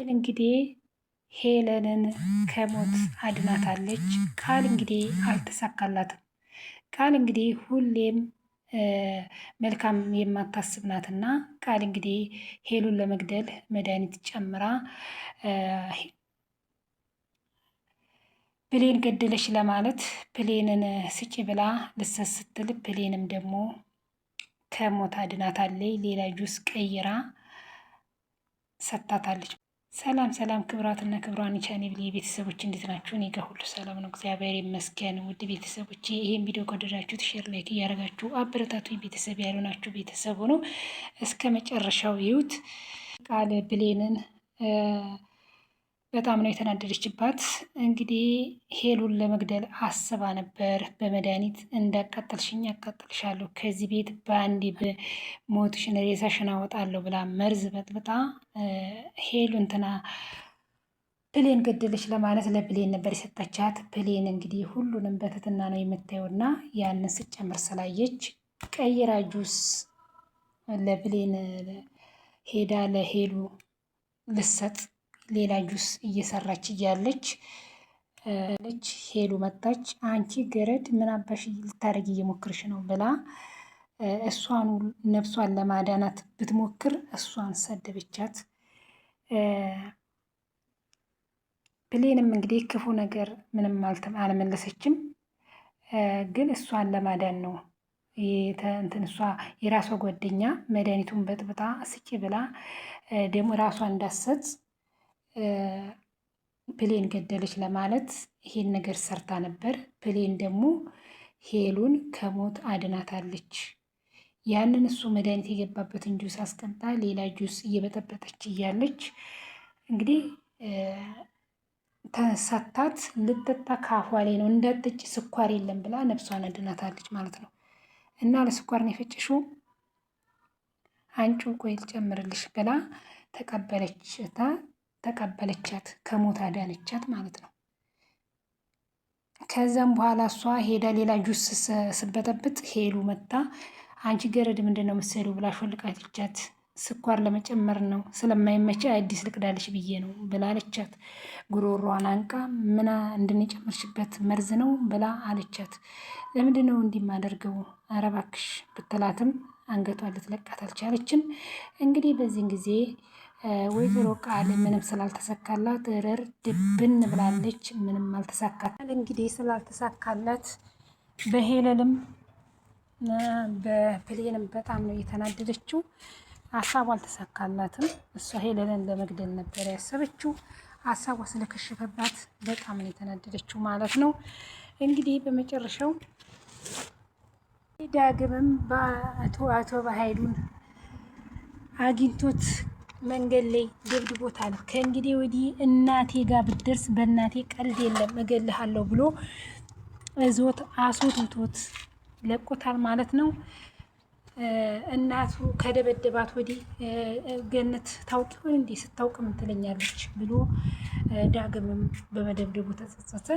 እንግዲህ ሄለንን ከሞት አድናታለች። ቃል እንግዲህ አልተሳካላትም። ቃል እንግዲህ ሁሌም መልካም የማታስብ ናትና ቃል እንግዲህ ሄሉን ለመግደል መድኃኒት ጨምራ ብሌን ገደለች ለማለት ብሌንን ስጪ ብላ ልሰጥ ስትል ብሌንም ደግሞ ከሞት አድናታለች። ሌላ ጁስ ቀይራ ሰጥታታለች። ሰላም ሰላም፣ ክብራትና ክብሯን ቻናሌ ቤተሰቦች እንዴት ናችሁ? እኔ ጋር ሁሉ ሰላም ነው፣ እግዚአብሔር ይመስገን። ውድ ቤተሰቦች ይሄን ቪዲዮ ከወደዳችሁት ሼር፣ ላይክ እያደረጋችሁ አበረታቱኝ። ቤተሰብ ያልሆናችሁ ቤተሰብ ሆኖ እስከ መጨረሻው ይዩት። ቃል ብሌንን በጣም ነው የተናደደችባት። እንግዲህ ሄሉን ለመግደል አስባ ነበር። በመድኃኒት እንዳቃጠልሽኝ አቃጠልሻለሁ፣ ከዚህ ቤት በአንድ በሞትሽን ሬሳሽን አወጣለሁ ብላ መርዝ በጥብጣ ሄሉ ብሌን ገደለች ለማለት ለብሌን ነበር የሰጠቻት። ብሌን እንግዲህ ሁሉንም በትትና ነው የምታየውና ያንን ስጨምር ስላየች ቀይራ ጁስ ለብሌን ሄዳ ለሄሉ ልሰጥ ሌላ ጁስ እየሰራች እያለች ሄሉ መጣች። አንቺ ገረድ ምን አባሽ ልታደርጊ እየሞክርሽ ነው ብላ እሷን ነፍሷን ለማዳናት ብትሞክር እሷን ሰደበቻት። ብሌንም እንግዲህ ክፉ ነገር ምንም አልመለሰችም፣ ግን እሷን ለማዳን ነው እሷ የራሷ ጓደኛ መድኃኒቱን በጥብጣ ስጪ ብላ ደግሞ ራሷን እንዳሰጥ ብሌን ገደለች ለማለት ይሄን ነገር ሰርታ ነበር። ብሌን ደግሞ ሄሉን ከሞት አድናታለች። ያንን እሱ መድኃኒት የገባበትን ጁስ አስቀምጣ ሌላ ጁስ እየበጠበጠች እያለች እንግዲህ ተሰታት ልጠጣ ካፏ ላይ ነው እንዳጠጭ ስኳር የለም ብላ ነፍሷን አድናታለች ማለት ነው። እና ለስኳር ነው የፈጨሽው አንቺ ቆይ ልጨምርልሽ ብላ ተቀበለቻት፣ ከሞት አዳነቻት ማለት ነው። ከዛም በኋላ እሷ ሄዳ ሌላ ጁስ ስበጠብጥ ሄሉ መታ አንቺ ገረድ ምንድን ነው የምትሰሪው ብላ ሾልቃለቻት። ስኳር ለመጨመር ነው ስለማይመች አዲስ ልቅዳልሽ ብዬ ነው ብላ አለቻት። ጉሮሯን አንቃ ምን እንድንጨምርሽበት መርዝ ነው ብላ አለቻት። ለምንድን ነው እንዲህ የማደርገው ኧረ እባክሽ ብትላትም አንገቷን ልትለቃት አልቻለችም። እንግዲህ በዚህን ጊዜ ወይዘሮ ቃል ምንም ስላልተሳካላት እረር ድብን ብላለች። ምንም አልተሳካላት። እንግዲህ ስላልተሳካላት በሄለንም በፕሌንም በጣም ነው የተናደደችው። ሀሳቡ አልተሳካላትም። እሷ ሄለንን ለመግደል ነበር ያሰበችው። ሀሳቧ ስለከሸፈባት በጣም ነው የተናደደችው ማለት ነው። እንግዲህ በመጨረሻው ዳግምም አቶ በኃይሉን አግኝቶት መንገድ ላይ ደብድቦታል። ከእንግዲህ ወዲህ እናቴ ጋር ብትደርስ በእናቴ ቀልድ የለም እገልሃለሁ ብሎ እዞት አስወጥቶት ለቆታል ማለት ነው። እናቱ ከደበደባት ወዲህ ገነት ታውቂ ሆን እንዴ ስታውቅ ምን ትለኛለች ብሎ ዳግምም በመደብደቡ ተጸጸተ።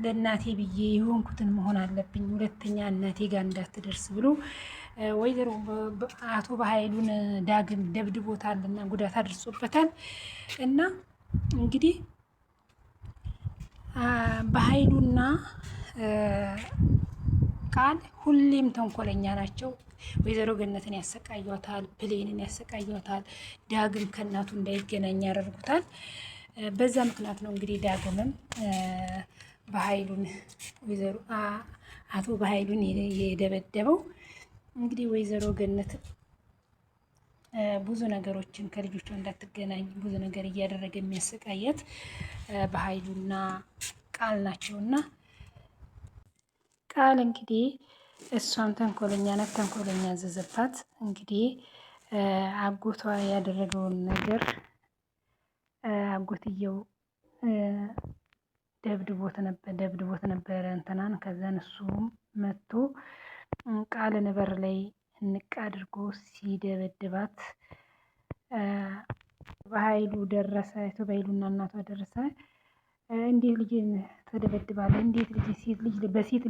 ለእናቴ ብዬ የሆንኩትን መሆን አለብኝ፣ ሁለተኛ እናቴ ጋር እንዳትደርስ ብሎ ወይዘሮ አቶ በኃይሉን ዳግም ደብድቦታልና ጉዳት አድርሶበታል። እና እንግዲህ በኃይሉና ቃል ሁሌም ተንኮለኛ ናቸው። ወይዘሮ ገነትን ያሰቃዩታል፣ ብሌንን ያሰቃዩታል፣ ዳግም ከእናቱ እንዳይገናኝ ያደርጉታል። በዛ ምክንያት ነው እንግዲህ ዳግምም አቶ በኃይሉን የደበደበው። እንግዲህ ወይዘሮ ገነት ብዙ ነገሮችን ከልጆቿ እንዳትገናኝ ብዙ ነገር እያደረገ የሚያሰቃያት በኃይሉና ቃል ናቸውና ቃል እንግዲህ እሷም ተንኮለኛ ናት። ተንኮለኛ አዘዘባት። እንግዲህ አጎቷ ያደረገውን ነገር አጎትየው ደብድቦት ነበረ እንትናን። ከዛን እሱም መጥቶ ቃልን በር ላይ እንቅ አድርጎ ሲደበድባት በኃይሉ ደረሰ። በኃይሉና እናቷ ደረሰ። እንዴት ልጅን ተደበድባለህ? እንዴት ልጅ በሴት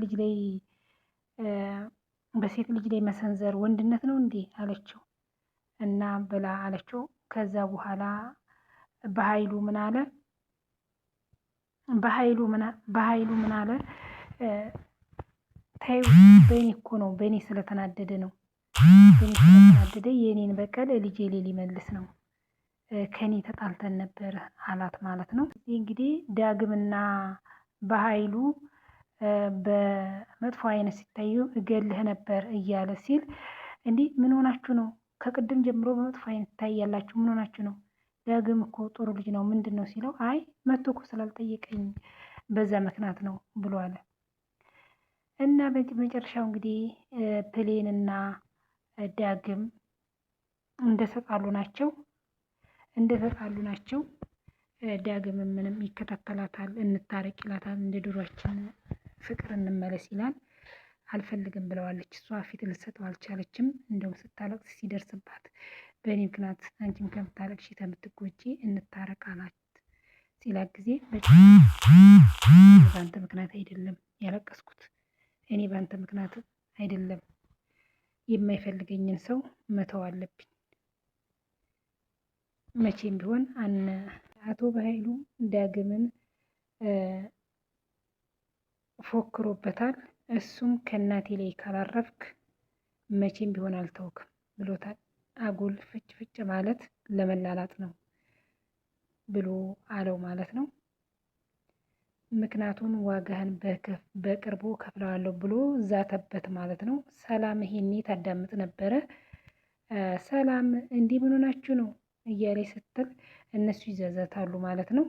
ልጅ ላይ መሰንዘር ወንድነት ነው እንዴ አለችው። እና ብላ አለችው። ከዛ በኋላ በኃይሉ ምን አለ ተይው፣ በእኔ እኮ ነው፣ በእኔ ስለተናደደ ነው፣ በእኔ ስለተናደደ የእኔን በቀል ልጄ ላይ ሊመልስ ነው፣ ከኔ ተጣልተን ነበረ አላት ማለት ነው። እንግዲህ ዳግምና በኃይሉ በመጥፎ አይነት ሲታዩ እገልህ ነበር እያለ ሲል እንዲህ ምን ሆናችሁ ነው? ከቅድም ጀምሮ በመጥፎ አይነት ትታያላችሁ፣ ምን ሆናችሁ ነው? ዳግም እኮ ጥሩ ልጅ ነው፣ ምንድን ነው ሲለው አይ መቶ እኮ ስላልጠየቀኝ በዛ ምክንያት ነው ብሎ አለ። እና በመጨረሻው እንግዲህ ፕሌንና ዳግም እንደተጣሉ ናቸው። ዳግም ምንም ይከታተላታል፣ እንታረቅ ይላታል፣ እንደ ድሯችን ፍቅር እንመለስ ይላል። አልፈልግም ብለዋለች። እሷ ፊት ልትሰጠው አልቻለችም። እንደውም ስታለቅስ ሲደርስባት በእኔ ምክንያት አንቺም ከምታለቅሺ ከምትጎጂ እንታረቅ አላት ሲላት ጊዜ በአንተ ምክንያት አይደለም ያለቀስኩት፣ እኔ በአንተ ምክንያት አይደለም፣ የማይፈልገኝን ሰው መተው አለብኝ። መቼም ቢሆን አቶ በኃይሉ ዳግምን ፎክሮበታል። እሱም ከእናቴ ላይ ካላረፍክ መቼም ቢሆን አልተውክም ብሎታል። አጉል ፍጭ ማለት ለመላላጥ ነው ብሎ አለው ማለት ነው። ምክንያቱም ዋጋህን በቅርቡ ከፍለዋለሁ ብሎ ዛተበት ማለት ነው። ሰላም ይሄኔ ታዳምጥ ነበረ። ሰላም እንዲህ ምን ሆናችሁ ነው እያለች ስትል እነሱ ይዘዘታሉ ማለት ነው።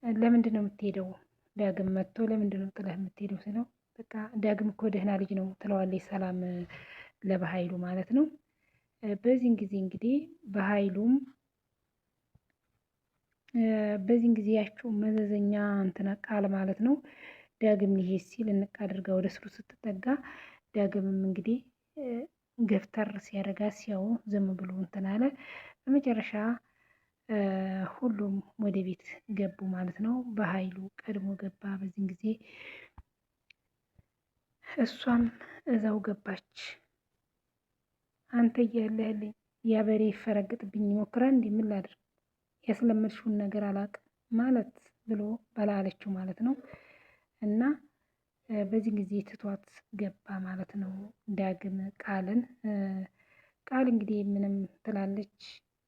ለምንድን ነው የምትሄደው? ዳግም መጥቶ ለምንድን ነው ጥለህ የምትሄደው ስለው በቃ ዳግም እኮ ደህና ልጅ ነው ትለዋለች ሰላም ለበኃይሉ ማለት ነው። በዚህን ጊዜ እንግዲህ በዚህን ጊዜ ያቸው መዘዘኛ እንትና ቃል ማለት ነው። ዳግም ሊሄድ ሲል እንቅ አድርጋ ወደ ስሩ ስትጠጋ ዳግምም እንግዲህ ገፍተር ሲያደርጋት ሲያው ዝም ብሎ እንትን አለ። በመጨረሻ ሁሉም ወደ ቤት ገቡ ማለት ነው። በኃይሉ ቀድሞ ገባ። በዚህን ጊዜ እሷም እዛው ገባች። አንተ እያለህልኝ ያ በሬ ይፈረግጥብኝ ይሞክራል እንዲህ ምን ላድርግ ያስለመድሽውን ነገር አላቅም ማለት ብሎ በላለችው ማለት ነው። እና በዚህ ጊዜ ትቷት ገባ ማለት ነው። ዳግም ቃል እንግዲህ ምንም ትላለች፣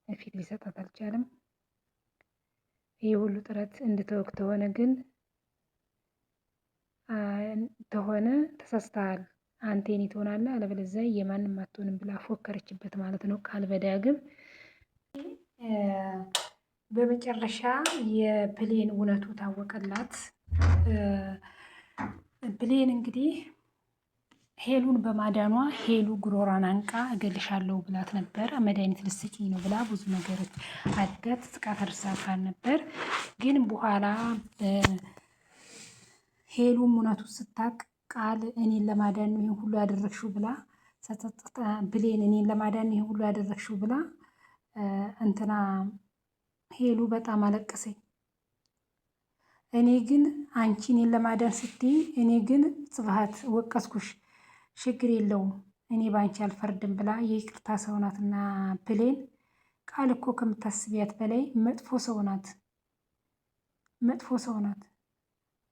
ፊት ሊሰጣት አልቻለም። ይህ ሁሉ ጥረት እንድተወክ ተሆነ ተሳስተሃል፣ አንተ የኔ ትሆናለህ፣ አለበለዚያ የማንም አትሆንም ብላ ፎከረችበት ማለት ነው ቃል በዳግም። በመጨረሻ የፕሌን እውነቱ ታወቀላት። ፕሌን እንግዲህ ሄሉን በማዳኗ ሄሉ ጉሮሯን አንቃ እገልሻለሁ ብላት ነበር። መድኃኒት ልስጪኝ ነው ብላ ብዙ ነገሮች አድጋት ጥቃት አድርሳባል ነበር። ግን በኋላ ሄሉም እውነቱ ስታቅ ቃል እኔን ለማዳን ነው ይህን ሁሉ ያደረግሽው ብላ ብሌን እኔን ለማዳን ይህን ሁሉ ያደረግሽው ብላ እንትና ሄሉ በጣም አለቀሰኝ። እኔ ግን አንቺ እኔን ለማዳን ስትይ እኔ ግን ጽባሃት ወቀስኩሽ፣ ችግር የለውም እኔ በአንቺ አልፈርድም ብላ የይቅርታ ሰው ናትና ብሌን ቃል እኮ ከምታስቢያት በላይ መጥፎ ሰው ናት።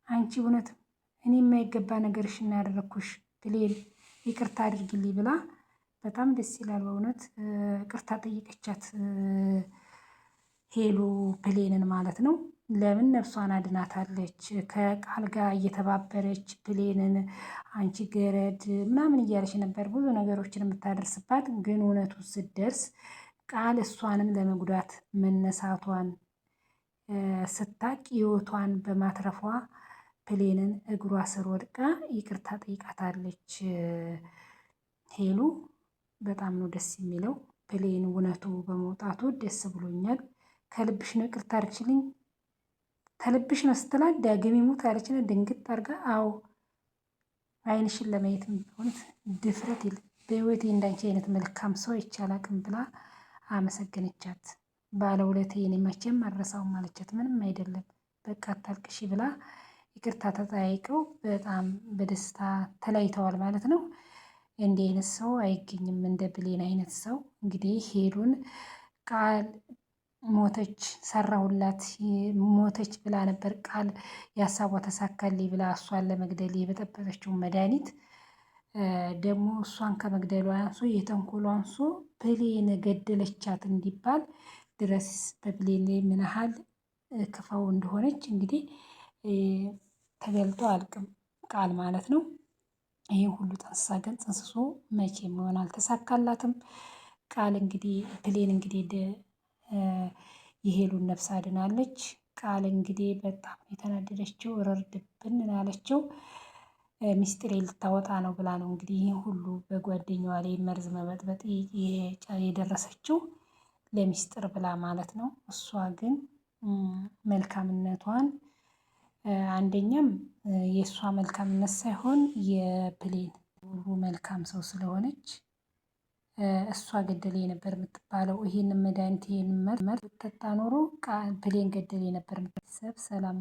አንቺ እውነትም እኔ የማይገባ ነገርሽ እና ያደረግኩሽ ብሌን ይቅርታ አድርጊልኝ ብላ በጣም ደስ ይላል በእውነት ይቅርታ ጠይቀቻት ሄሉ ብሌንን ማለት ነው። ለምን ነፍሷን አድናታለች። ከቃል ጋር እየተባበረች ብሌንን አንቺ ገረድ ምናምን እያለች ነበር ብዙ ነገሮችን የምታደርስባት። ግን እውነቱ ስትደርስ ቃል እሷንም ለመጉዳት መነሳቷን ስታቅ ህይወቷን በማትረፏ ብሌንን እግሯ ስር ወድቃ ይቅርታ ጠይቃታለች። ሄሉ በጣም ነው ደስ የሚለው። ብሌን እውነቱ በመውጣቱ ደስ ብሎኛል። ከልብሽ ነው ይቅርታ አድርግሽልኝ ከልብሽ ነው ስትላት ዳግም ይሙት አለችና ድንግጥ አድርጋ አዎ አይንሽን ለማየት ሆነት ድፍረት ይል በህይወቴ እንዳንቺ አይነት መልካም ሰው አይቻላቅም ብላ አመሰገነቻት። ባለውለቴ እኔ መቼም አልረሳውም አለቻት። ምንም አይደለም በቃ አታልቅሺ ብላ ይቅርታ ተጠያይቀው በጣም በደስታ ተለያይተዋል ማለት ነው። እንዲህ አይነት ሰው አይገኝም፣ እንደ ብሌን አይነት ሰው። እንግዲህ ሄሉን ቃል ሞተች ሰራሁላት ሞተች ብላ ነበር ቃል ያሳቧ ተሳካልኝ ብላ እሷን ለመግደል የበጠበጠችው መድኃኒት ደግሞ እሷን ከመግደሉ አንሶ የተንኮሉ አንሶ ብሌን ገደለቻት እንዲባል ድረስ በብሌን ላይ ምን ያህል ክፋው እንደሆነች እንግዲህ ተገልጦ አልቅም ቃል ማለት ነው። ይህን ሁሉ ጠንስሳ ግን ጥንስሶ መቼ መሆን አልተሳካላትም። ቃል እንግዲህ ብሌን እንግዲህ የሄሉን ነፍስ አድናለች። ቃል እንግዲህ በጣም የተናደደችው ረርድብን ላለችው ሚስጥሬ ልታወጣ ነው ብላ ነው እንግዲህ ይህን ሁሉ በጓደኛዋ ላይ መርዝ መበጥበጥ የደረሰችው ለሚስጥር ብላ ማለት ነው። እሷ ግን መልካምነቷን አንደኛም የእሷ መልካምነት ሳይሆን የብሌን መልካም ሰው ስለሆነች እሷ ገደሌ ነበር የምትባለው። ይሄንን መድኃኒት ይሄንን መርዝ ብትጠጣ ኖሮ ብሌን ገደሌ ነበር። ቤተሰብ ሰላም